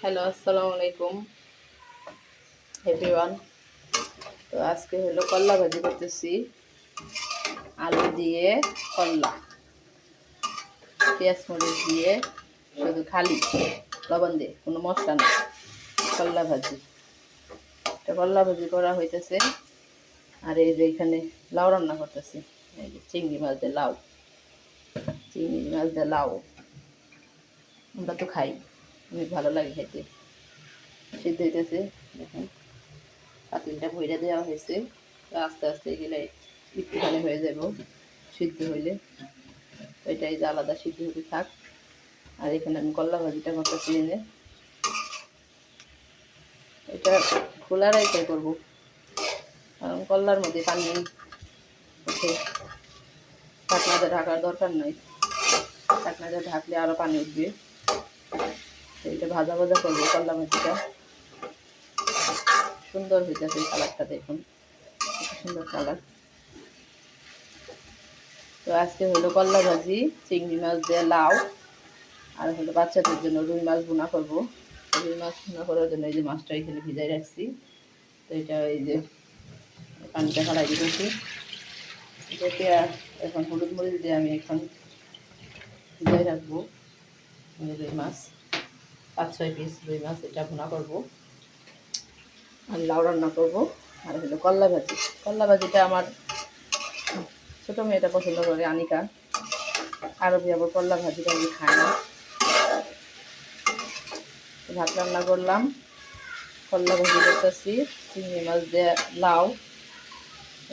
Hello, আসসালামু আলাইকুম everyone. তো আজকে হলো করলা ভাজি করতেছি, আলু দিয়ে করলা, পেঁয়াজ মরিচ দিয়ে, শুধু খালি লবণ দিয়ে, কোনো মশলা নেই। করলা ভাজি, এটা করলা ভাজি করা হইতেছে। আর এই যে এখানে লাউ রান্না করতেছি, এই যে চিংড়ি মাছ দিয়ে লাউ, চিংড়ি মাছ দিয়ে লাউ আমরা তো খাই, অনেক ভালো লাগে খেতে। সিদ্ধ হইতেছে, দেখুন পাতিলটা ভইরা দেওয়া হয়েছে। আস্তে আস্তে গেলে একটুখানি হয়ে যাব সিদ্ধ হইলে, ওইটাই যে আলাদা সিদ্ধ হতে থাক। আর এখানে আমি করলা ভাজিটা করতেছি, এনে এটা খোলা রাইতে করবো, কারণ করলার মধ্যে পানি উঠে, ঢাকনাতে ঢাকার দরকার নাই, ঢাকনাতে ঢাকলে আরও পানি উঠবে। এটা ভাজা ভাজা করবো করলা ভাজিটা, সুন্দর হইতেছে কালারটা, দেখুন সুন্দর কালার। তো আজকে হলো করলা ভাজি, চিংড়ি মাছ দিয়ে লাউ, আর হলো বাচ্চাদের জন্য রুই মাছ ভুনা করবো। রুই মাছ ভুনা করার জন্য এই যে মাছটা এখানে ভিজাই রাখছি। তো এটা এই যে পানিটা ফেলাই দিতেছি, এটাকে এখন হলুদ মরিচ দিয়ে আমি এখন ভিজাই রাখবো। রুই মাছ 5-6 পিস রুই মাছ, এটা ভুনা করবো আর লাউ রান্না করবো। আর হলো করলা ভাজি, করলা ভাজিটা আমার ছোটো মেয়েটা পছন্দ করে, আনিকা। আরবি আবার করলা ভাজিটা আমি খাই না। ভাত রান্না করলাম, করলা ভাজি করতেছি, চিংড়ি মাছ দিয়ে লাউ,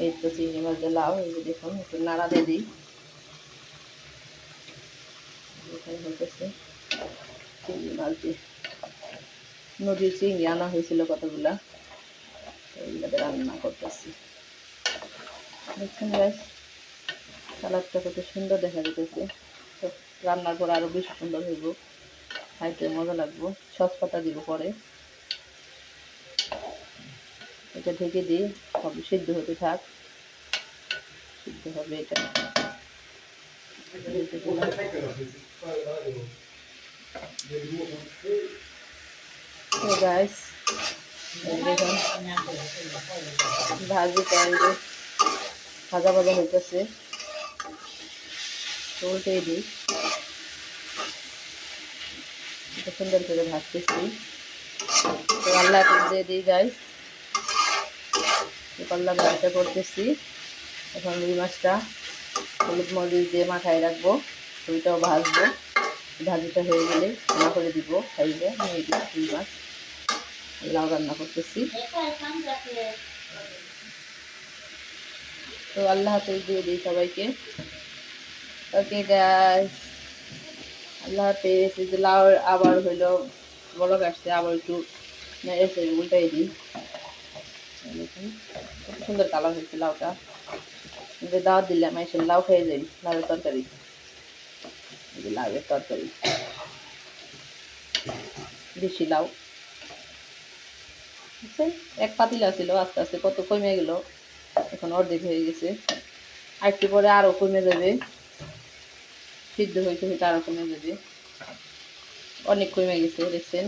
এই তো চিংড়ি মাছ দিয়ে লাউ, এই যে দেখুন একটু নাড়া দিয়ে দিই। এখানে হইতেছে চিংড়ি মাছ দিয়ে, নদীর চিংড়ি আনা হয়েছিল কতগুলা, এইগুলোতে রান্না করতেছি। দেখছেন গাইস, কালারটা কত সুন্দর দেখা যেতেছে। তো রান্নার পর আরও বেশি সুন্দর হইব, খাইতে মজা লাগবো। সস পাতা দিব পরে, এটা ঢেকে দিই, সব সিদ্ধ হতে থাক, সিদ্ধ হবে এটা। তো গাইস দেখুন ভাজিটা এই যে ভাজা ভাজা হইতেছে, উল্টেই দিই, এটা সুন্দর করে ভাজতেছি। তো আল্লাহ দিয়ে দিই গাইস, করলা ভাজিটা করতেছি। এখন রুই মাছটা হলুদ মরিচ দিয়ে মাখায় রাখবো, রুইটাও ভাজবো, ভাজিটা হয়ে গেলে রান্না করে দিব, খাইলে নিয়ে দিই। রুই মাছ লাউ রান্না করতেছি। তো আল্লাহ হাফেজ দিয়ে দিই সবাইকে। ওকে গাইস, আল্লাহ হাফেজ। এই যে লাউ আবার হইলো বড় আসছে, আবার একটু এসে উল্টাই দিই। দেখুন কত সুন্দর কালার হয়েছে লাউটা, যে দাওয়াত দিলাম এসে লাউ খেয়ে যাই, লাউয়ের তরকারি, লাউয়ের তরকারি দেশি লাউ। বুঝছেন, এক পাতিলা ছিল, আস্তে আস্তে কত কমে গেল, এখন অর্ধেক হয়ে গেছে। আর একটু পরে আরও কমে যাবে, সিদ্ধ হইতে হইতে আরও কমে যাবে, অনেক কমে গেছে। দেখছেন,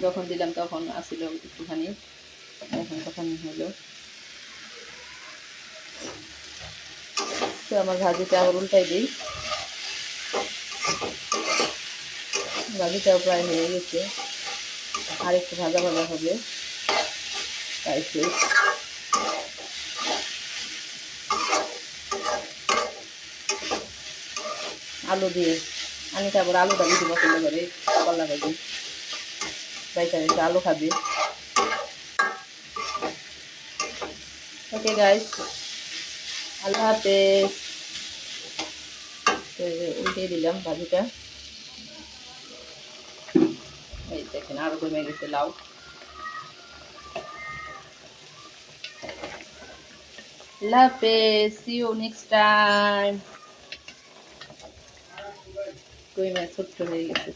যখন দিলাম তখন আসছিল একটুখানি, এখন তখন হলো। তো আমার ভাজিটা আবার উল্টাই দিই, ভাজিটাও প্রায় হয়ে গেছে, আর একটু ভাজা ভাজা হবে। তাইছে আলু দিয়ে, আমি তারপর আলুটা বেশি পছন্দ করে, করলা ভাজি বাইটা একটু আলু খাবে। ওকে গাইস, আল্লাহ হাফেজ। উল্টে দিলাম ভাজিটা, এই দেখেন আরো কমে গেছে লাউ। আল্লাহ হাফেজ, সি ইউ নেক্সট টাইম। কই মাছ ছোট্ট হয়ে গেছে।